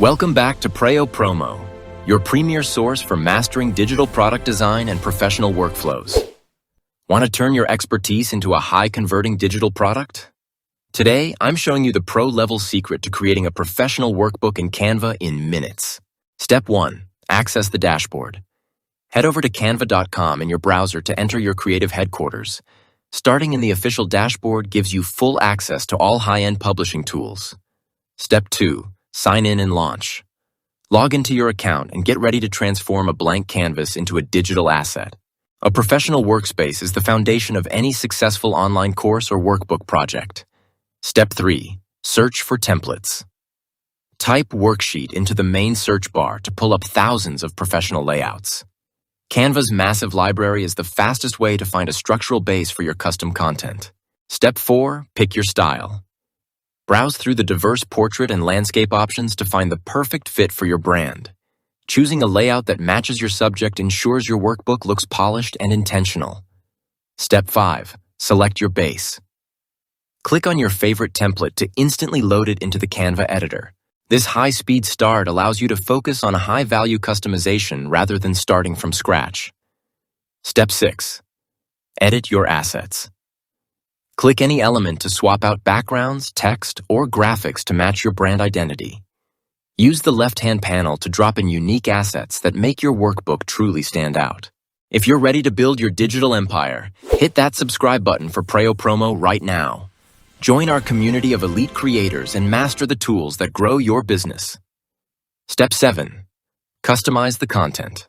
Welcome back to Preyo Promo, your premier source for mastering digital product design and professional workflows. Want to turn your expertise into a high-converting digital product? Today, I'm showing you the pro-level secret to creating a professional workbook in Canva in minutes. Step 1. Access the dashboard. Head over to canva.com in your browser to enter your creative headquarters. Starting in the official dashboard gives you full access to all high-end publishing tools. Step 2. Sign in and launch. Log into your account and get ready to transform a blank canvas into a digital asset. A professional workspace is the foundation of any successful online course or workbook project. Step 3. Search for templates. Type Worksheet into the main search bar to pull up thousands of professional layouts. Canva's massive library is the fastest way to find a structural base for your custom content. Step 4. Pick your style. Browse through the diverse portrait and landscape options to find the perfect fit for your brand. Choosing a layout that matches your subject ensures your workbook looks polished and intentional. Step 5. Select your base. Click on your favorite template to instantly load it into the Canva editor. This high-speed start allows you to focus on high-value customization rather than starting from scratch. Step 6. Edit your assets. Click any element to swap out backgrounds, text, or graphics to match your brand identity. Use the left-hand panel to drop in unique assets that make your workbook truly stand out. If you're ready to build your digital empire, hit that subscribe button for Preyo Promo right now. Join our community of elite creators and master the tools that grow your business. Step 7. Customize the content.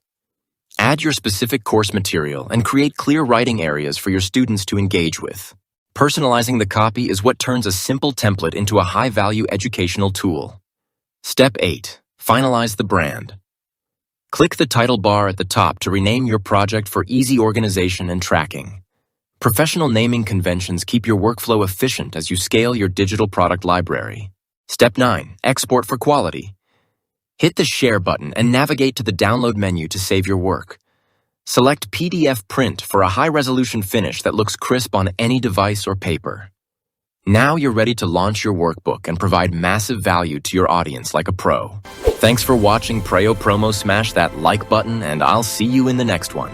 Add your specific course material and create clear writing areas for your students to engage with. Personalizing the copy is what turns a simple template into a high-value educational tool. Step 8. Finalize the brand. Click the title bar at the top to rename your project for easy organization and tracking. Professional naming conventions keep your workflow efficient as you scale your digital product library. Step 9. Export for quality. Hit the Share button and navigate to the Download menu to save your work. Select PDF print for a high-resolution finish that looks crisp on any device or paper. Now you're ready to launch your workbook and provide massive value to your audience like a pro. Thanks for watching Preyo Promo. Smash that like button and I'll see you in the next one.